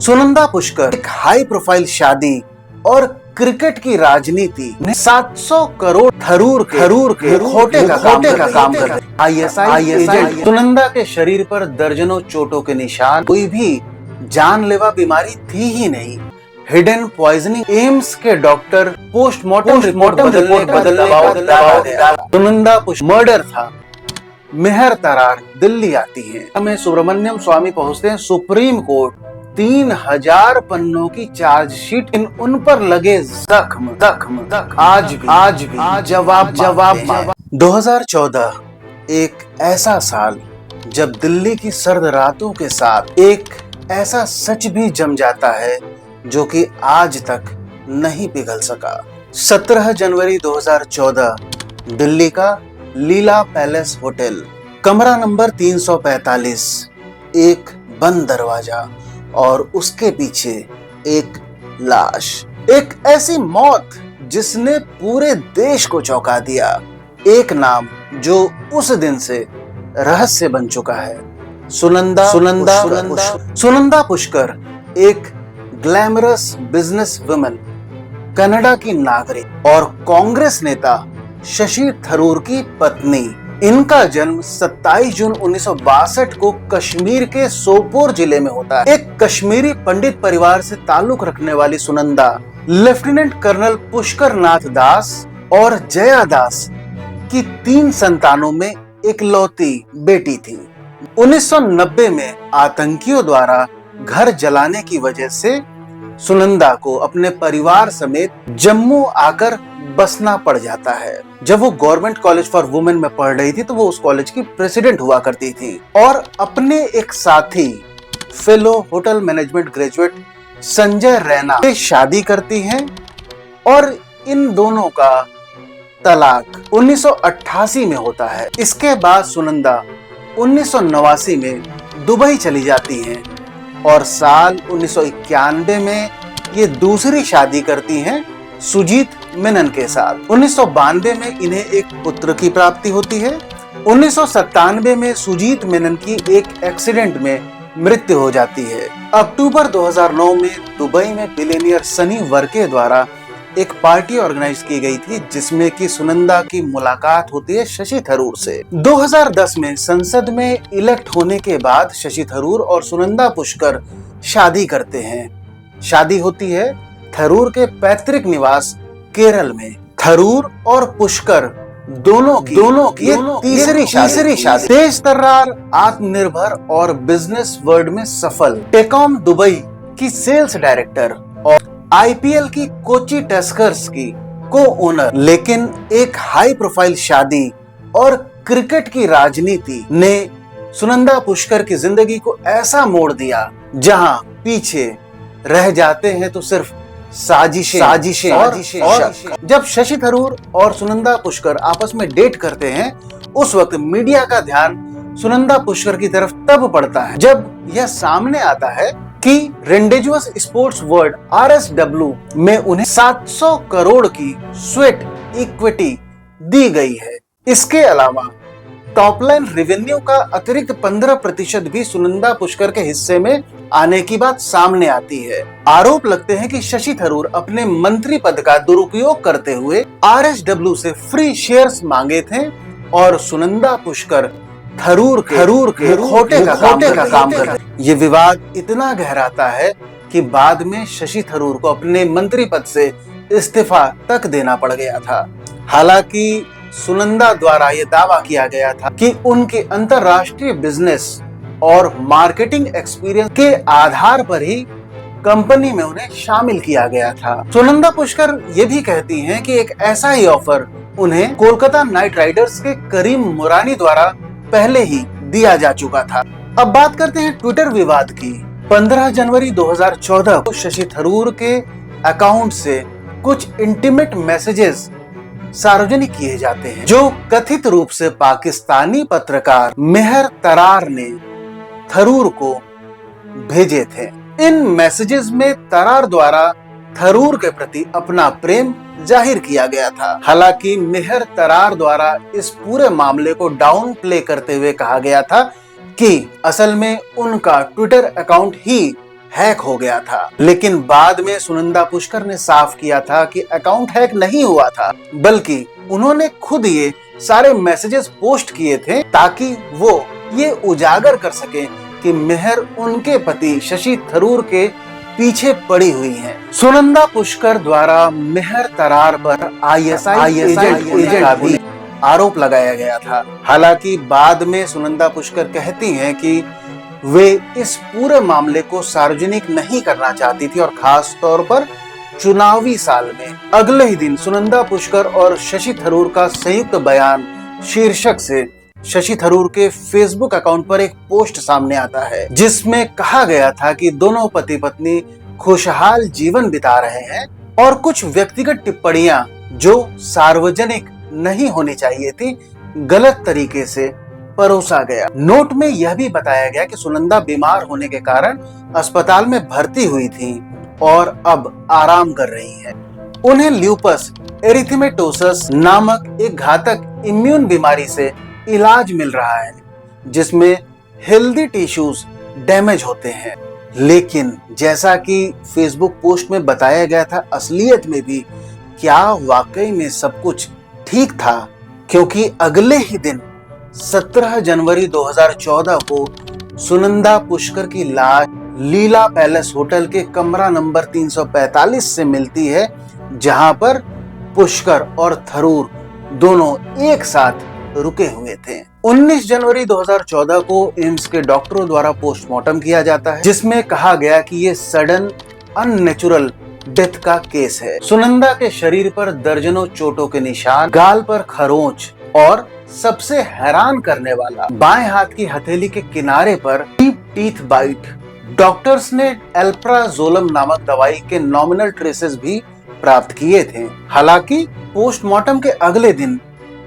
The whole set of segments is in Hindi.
सुनंदा पुष्कर एक हाई प्रोफाइल शादी और क्रिकेट की राजनीति ने 700 करोड़ थरूर के खोटे का काम कर रहे। आईएसआई एजेंट सुनंदा के शरीर पर दर्जनों चोटों के निशान, कोई भी जानलेवा बीमारी थी ही नहीं। हिडन पॉइजनिंग, एम्स के डॉक्टर पोस्टमार्टम रिपोर्ट बदलने का सुनंदा पुष्कर मर्डर था। मेहर तरार दिल्ली आती है, हमें सुब्रमण्यम स्वामी पहुंचते हैं सुप्रीम कोर्ट। 3000 पन्नों की चार्जशीट, उन पर लगे जख्म आज भी जवाब 2014 एक ऐसा साल जब दिल्ली की सर्द रातों के साथ एक ऐसा सच भी जम जाता है जो कि आज तक नहीं पिघल सका। 17 जनवरी 2014 दिल्ली का लीला पैलेस होटल, कमरा नंबर 345, एक बंद दरवाजा और उसके पीछे एक लाश। एक ऐसी मौत जिसने पूरे देश को चौंका दिया। एक नाम जो उस दिन से रहस्य बन चुका है, सुनंदा पुष्कर एक ग्लैमरस बिजनेस वुमन, कनाडा की नागरिक और कांग्रेस नेता शशि थरूर की पत्नी। इनका जन्म 27 जून 1962 को कश्मीर के सोपोर जिले में होता है। एक कश्मीरी पंडित परिवार से ताल्लुक रखने वाली सुनंदा लेफ्टिनेंट कर्नल पुष्कर नाथ दास और जया दास की 3 संतानों में इकलौती बेटी थी। 1990 में आतंकियों द्वारा घर जलाने की वजह से सुनंदा को अपने परिवार समेत जम्मू आकर बसना पड़ जाता है। जब वो गवर्नमेंट कॉलेज फॉर वुमेन में पढ़ रही थी तो वो उस कॉलेज की प्रेसिडेंट हुआ करती थी और अपने एक साथी fellow hotel management graduate Sanjay Raina से शादी करती हैं और इन दोनों का तलाक 1988 में होता है। इसके बाद सुनंदा 1989 में दुबई चली जाती हैं और साल 1991 में ये दूसरी शादी करती हैं सुजीत मेनन के साथ। 1992 में इन्हें एक पुत्र की प्राप्ति होती है। 1997 में सुजीत मेनन की एक एक्सीडेंट में मृत्यु हो जाती है। अक्टूबर 2009 में दुबई में बिलियनियर सनी वर्के द्वारा एक पार्टी ऑर्गेनाइज की गई थी जिसमें कि सुनंदा की मुलाकात होती है शशि थरूर से। 2010 में संसद में इलेक्ट होने के बाद शशि थरूर और सुनंदा पुष्कर शादी करते हैं। शादी होती है थरूर के पैतृक निवास केरल में। थरूर और पुष्कर दोनों की तीसरी शादी। तेज तर्रार, आत्मनिर्भर और बिजनेस वर्ल्ड में सफल टेकॉम दुबई की सेल्स डायरेक्टर और आईपीएल की कोची टस्कर्स की को ओनर। लेकिन एक हाई प्रोफाइल शादी और क्रिकेट की राजनीति ने सुनंदा पुष्कर की जिंदगी को ऐसा मोड़ दिया जहां पीछे रह जाते हैं तो सिर्फ साजिशें और जब शशि थरूर और सुनंदा पुष्कर आपस में डेट करते हैं उस वक्त मीडिया का ध्यान सुनंदा पुष्कर की तरफ तब पड़ता है जब यह सामने आता है कि रेंडेजुअस स्पोर्ट्स वर्ल्ड RSW में उन्हें 700 करोड़ की स्वेट इक्विटी दी गई है। इसके अलावा टॉपलाइन रेवेन्यू का अतिरिक्त 15% भी सुनंदा पुष्कर के हिस्से में आने की बात सामने आती है। आरोप लगते हैं कि शशि थरूर अपने मंत्री पद का दुरुपयोग करते हुए RSW से फ्री शेयर्स मांगे थे और सुनंदा पुष्कर थरूर के खोटे का काम कर रहे। ये विवाद इतना गहराता है कि बाद में शशि थरूर को अपने मंत्री पद से इस्तीफा तक देना पड़ गया था। हालांकि सुनंदा द्वारा यह दावा किया गया था कि उनके अंतरराष्ट्रीय बिजनेस और मार्केटिंग एक्सपीरियंस के आधार पर ही कंपनी में उन्हें शामिल किया गया था। सुनंदा पुष्कर ये भी कहती हैं कि एक ऐसा ही ऑफर उन्हें कोलकाता नाइट राइडर्स के करीम मुरानी द्वारा पहले ही दिया जा चुका था। अब बात करते हैं ट्विटर विवाद की। 15 जनवरी 2014 को शशि थरूर के अकाउंट से कुछ इंटीमेट मैसेजेस सार्वजनिक किए जाते हैं जो कथित रूप से पाकिस्तानी पत्रकार मेहर तरार ने थरूर को भेजे थे। इन मैसेजेस में तरार द्वारा थरूर के प्रति अपना प्रेम जाहिर किया गया था। हालांकि मेहर तरार द्वारा इस पूरे मामले को डाउन प्ले करते हुए कहा गया था कि असल में उनका ट्विटर अकाउंट ही हैक हो गया था। लेकिन बाद में सुनंदा पुष्कर ने साफ किया था कि अकाउंट हैक नहीं हुआ था, बल्कि उन्होंने खुद ये सारे मैसेजेस पोस्ट किए थे ताकि वो ये उजागर कर सके कि मेहर उनके पति शशि थरूर के पीछे पड़ी हुई हैं। सुनंदा पुष्कर द्वारा मेहर तरार पर आईएसआई एजेंट का भी आरोप लगाया गया था। हालांकि बाद में सुनंदा पुष्कर कहती हैं कि वे इस पूरे मामले को सार्वजनिक नहीं करना चाहती थी और खास तौर पर चुनावी साल में। अगले ही दिन सुनंदा पुष्कर और शशि थरूर का संयुक्त बयान शीर्षक से शशि थरूर के फेसबुक अकाउंट पर एक पोस्ट सामने आता है, जिसमें कहा गया था कि दोनों पति पत्नी खुशहाल जीवन बिता रहे हैं और कुछ व्यक्तिगत टिप्पणियां जो सार्वजनिक नहीं होनी चाहिए थी गलत तरीके से परोसा गया। नोट में यह भी बताया गया कि सुनंदा बीमार होने के कारण अस्पताल में भर्ती हुई थी और अब आराम कर रही हैं। उन्हें ल्यूपस एरिथेमेटोसस नामक एक घातक इम्यून बीमारी से इलाज मिल रहा है, जिसमें हेल्दी टिश्यूज डैमेज होते हैं। लेकिन जैसा कि फेसबुक पोस्ट में बताया गया था, असलियत में भी क्या वाकई में सब कुछ ठीक था? क्योंकि अगले ही दिन 17 जनवरी 2014 को सुनंदा पुष्कर की लाश लीला पैलेस होटल के कमरा नंबर 345 से मिलती है, जहां पर पुष्कर और थरूर दोनों एक साथ रुके हुए थे। 19 जनवरी 2014 को एम्स के डॉक्टरों द्वारा पोस्टमार्टम किया जाता है, जिसमें कहा गया कि ये सडन अननेचुरल डेथ का केस है। सुनंदा के शरीर पर दर्जनों चोटों के निशान, गाल पर खरोंच और सबसे हैरान करने वाला बाएं हाथ की हथेली के किनारे पर डीप टीथ बाइट। डॉक्टर्स ने एल्प्राजोलम नामक दवाई के नॉमिनल ट्रेसेस भी प्राप्त किए थे। हालांकि पोस्टमार्टम के अगले दिन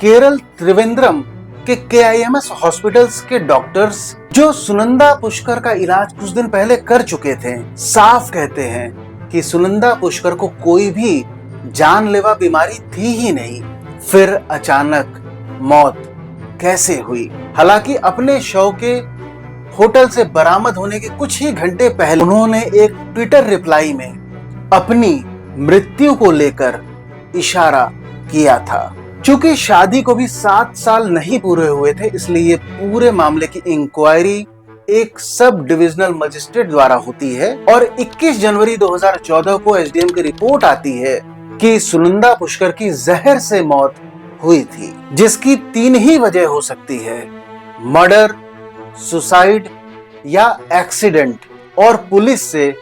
केरल त्रिवेंद्रम के केआईएमएस हॉस्पिटल्स के डॉक्टर्स, जो सुनंदा पुष्कर का इलाज कुछ दिन पहले कर चुके थे, साफ कहते हैं कि सुनंदा पुष्कर को कोई भी जानलेवा बीमारी थी ही नहीं। फिर अचानक मौत कैसे हुई? हालांकि अपने शव के होटल से बरामद होने के कुछ ही घंटे पहले उन्होंने एक ट्विटर रिप्लाई में अपनी मृत्यु को लेकर इशारा किया था। चूंकि शादी को भी 7 साल नहीं पूरे हुए थे, इसलिए पूरे मामले की इंक्वायरी एक सब डिविजनल मजिस्ट्रेट द्वारा होती है और 21 जनवरी 2014 को एसडीएम की रिपोर्ट आती है कि सुनंदा पुष्कर की जहर से मौत हुई थी, जिसकी 3 ही वजह हो सकती है: मर्डर, सुसाइड या एक्सीडेंट। और पुलिस से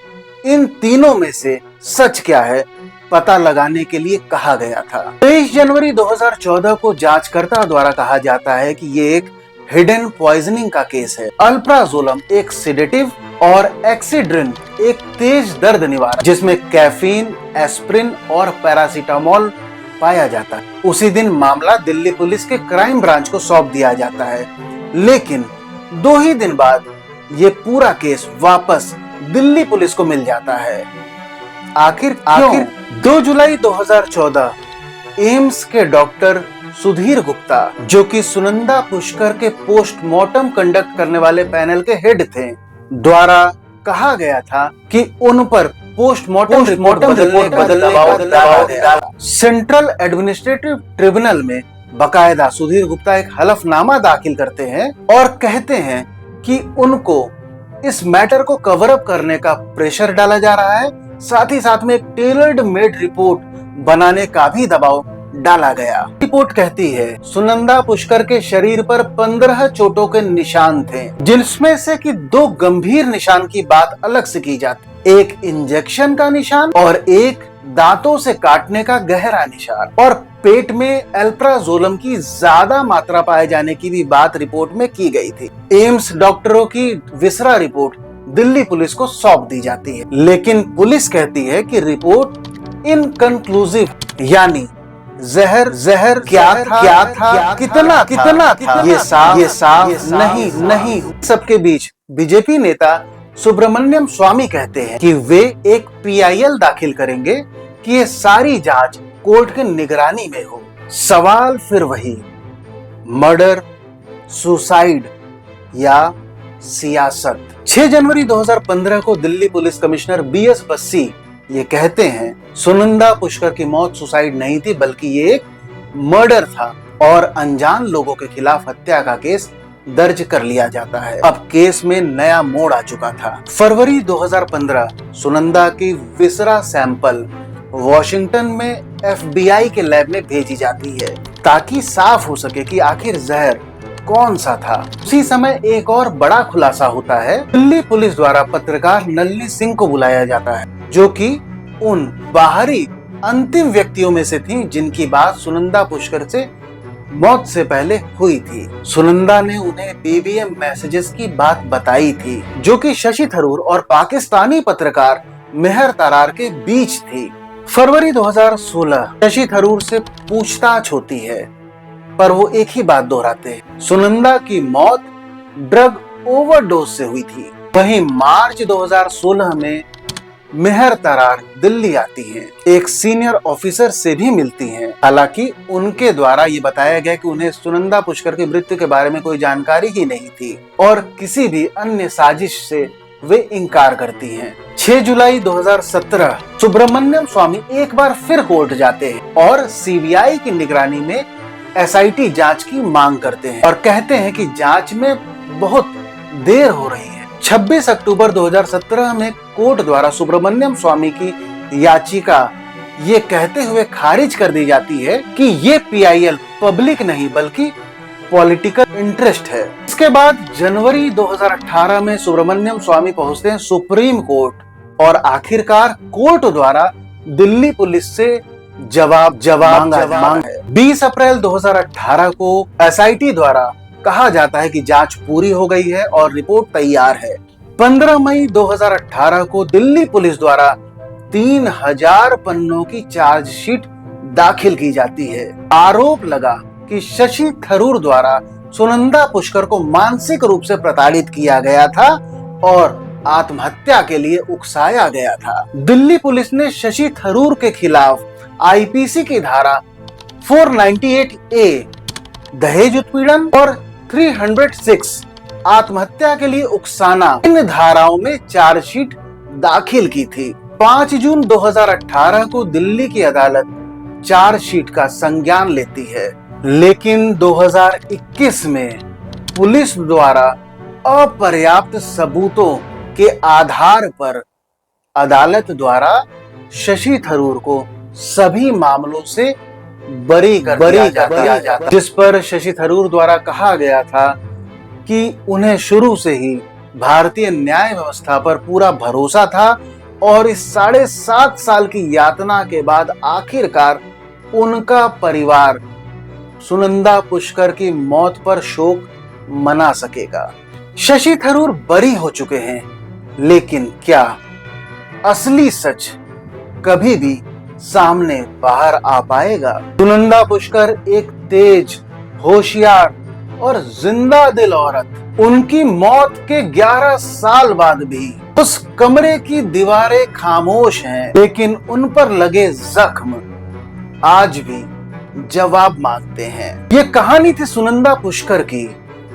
इन तीनों में से सच क्या है पता लगाने के लिए कहा गया था। 23 जनवरी 2014 को जांचकर्ता द्वारा कहा जाता है कि ये एक हिडन पॉइजनिंग का केस है। अल्प्राजोलम एक सेडेटिव और एक्सीड्रिन एक तेज दर्द निवारक, जिसमें कैफीन, एस्प्रिन और पैरासीटामोल पाया जाता है। उसी दिन मामला दिल्ली पुलिस के क्राइम ब्रांच को सौंप दिया जाता है, लेकिन 2 ही दिन बाद ये पूरा केस वापस दिल्ली पुलिस को मिल जाता है। आखिर 2 जुलाई 2014 एम्स के डॉक्टर सुधीर गुप्ता, जो कि सुनंदा पुष्कर के पोस्टमार्टम कंडक्ट करने वाले पैनल के हेड थे, द्वारा कहा गया था कि उन पर पोस्टमार्टम रिपोर्ट बदलने का दबाव डाला। सेंट्रल एडमिनिस्ट्रेटिव ट्रिब्यूनल में बकायदा सुधीर गुप्ता एक हलफनामा दाखिल करते हैं और कहते हैं कि उनको इस मैटर को कवर अप करने का प्रेशर डाला जा रहा है, साथ ही साथ में एक टेलर्ड मेड रिपोर्ट बनाने का भी दबाव डाला गया। रिपोर्ट कहती है सुनंदा पुष्कर के शरीर पर 15 चोटों के निशान थे, जिसमें से कि 2 गंभीर निशान की बात अलग से की जाती, एक इंजेक्शन का निशान और एक दांतों से काटने का गहरा निशान, और पेट में एल्प्राजोलम की ज्यादा मात्रा पाए जाने की भी बात रिपोर्ट में की गई थी। एम्स डॉक्टरों की विसरा रिपोर्ट दिल्ली पुलिस को सौंप दी जाती है, लेकिन पुलिस कहती है कि रिपोर्ट इनकंक्लूसिव, यानी जहर क्या था, कितना था, ये साफ नहीं। सबके बीच बीजेपी नेता सुब्रमण्यम स्वामी कहते हैं कि वे एक पीआईएल दाखिल करेंगे कि ये सारी जांच कोर्ट की निगरानी में हो। सवाल फिर वही, मर्डर, सुसाइड या सियासत। 6 जनवरी 2015 को Delhi police commissioner BS Bassi ये कहते हैं, सुनंदा पुष्कर की मौत सुसाइड नहीं थी बल्कि ये एक मर्डर था और अनजान लोगों के खिलाफ हत्या का केस दर्ज कर लिया जाता है। अब केस में नया मोड़ आ चुका था। फरवरी 2015 सुनंदा की विसरा सैंपल वॉशिंगटन में FBI के लैब में भेजी जाती है ताकि साफ हो सके कि आखिर जहर कौन सा था। उसी समय एक और बड़ा खुलासा होता है। दिल्ली पुलिस द्वारा पत्रकार नलिनी सिंह को बुलाया जाता है, जो कि उन बाहरी अंतिम व्यक्तियों में से थी जिनकी बात सुनंदा पुष्कर से मौत से पहले हुई थी। सुनंदा ने उन्हें BBM मैसेजेस की बात बताई थी, जो कि शशि थरूर और पाकिस्तानी पत्रकार मेहर तरार के बीच थी। फरवरी 2016 शशि थरूर से पूछताछ होती है, पर वो एक ही बात दोहराते हैं, सुनंदा की मौत ड्रग ओवरडोज से हुई थी। वहीं मार्च 2016 में मेहर तरार दिल्ली आती हैं, एक सीनियर ऑफिसर से भी मिलती हैं। हालांकि उनके द्वारा ये बताया गया कि उन्हें सुनंदा पुष्कर की मृत्यु के बारे में कोई जानकारी ही नहीं थी और किसी भी अन्य साजिश से वे इनकार करती हैं। 6 जुलाई 2017 सुब्रमण्यम स्वामी एक बार फिर कोर्ट जाते हैं और CBI की निगरानी में SIT जांच की मांग करते हैं और कहते हैं कि जांच में बहुत देर हो रही है। 26 अक्टूबर 2017 में कोर्ट द्वारा सुब्रमण्यम स्वामी की याचिका ये कहते हुए खारिज कर दी जाती है कि ये PIL पब्लिक नहीं बल्कि पॉलिटिकल इंटरेस्ट है। इसके बाद जनवरी 2018 में सुब्रमण्यम स्वामी पहुंचते हैं सुप्रीम कोर्ट और आखिरकार कोर्ट द्वारा दिल्ली पुलिस से जवाब मांगा है। 20 अप्रैल 2018 को SIT द्वारा कहा जाता है कि जांच पूरी हो गई है और रिपोर्ट तैयार है। 15 मई 2018 को दिल्ली पुलिस द्वारा 3000 पन्नों की चार्जशीट दाखिल की जाती है। आरोप लगा कि शशि थरूर द्वारा सुनंदा पुष्कर को मानसिक रूप से प्रताड़ित किया गया था और आत्महत्या के लिए उकसाया गया था। दिल्ली पुलिस ने शशि थरूर के खिलाफ IPC की धारा 498A दहेज उत्पीड़न और 306 आत्महत्या के लिए उकसाना, इन धाराओं में चार्जशीट दाखिल की थी। 5 जून 2018 को दिल्ली की अदालत चार्जशीट का संज्ञान लेती है, लेकिन 2021 में पुलिस द्वारा अपर्याप्त सबूतों के आधार पर अदालत द्वारा शशि थरूर को सभी मामलों से बरी कर दिया जाता, जिस पर शशि थरूर द्वारा कहा गया था कि उन्हें शुरू से ही भारतीय न्याय व्यवस्था पर पूरा भरोसा था और इस 7.5 साल की यातना के बाद आखिरकार उनका परिवार सुनंदा पुष्कर की मौत पर शोक मना सकेगा। शशि थरूर बरी हो चुके हैं, लेकिन क्या असली सच कभी भी सामने बाहर आ पाएगा? सुनंदा पुष्कर एक तेज, होशियार और जिंदा दिल औरत, उनकी मौत के 11 साल बाद भी उस कमरे की दीवारें खामोश हैं, लेकिन उन पर लगे जख्म आज भी जवाब मांगते हैं। ये कहानी थी सुनंदा पुष्कर की,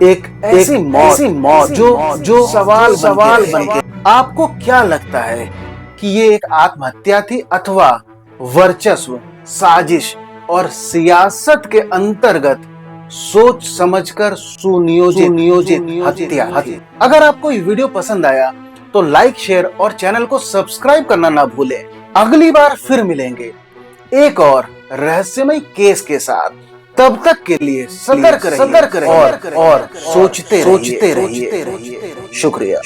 एक ऐसी मौत जो सवाल बन के। आपको क्या लगता है कि ये एक आत्महत्या थी अथवा वर्चस्व, साजिश और सियासत के अंतर्गत सोच समझकर सुनियोजित हत्या? अगर आपको ये वीडियो पसंद आया तो लाइक, शेयर और चैनल को सब्सक्राइब करना ना भूलें। अगली बार फिर मिलेंगे एक और रहस्यमय केस के साथ। तब तक के लिए सतर्क रहिए और सोचते रहिए। शुक्रिया।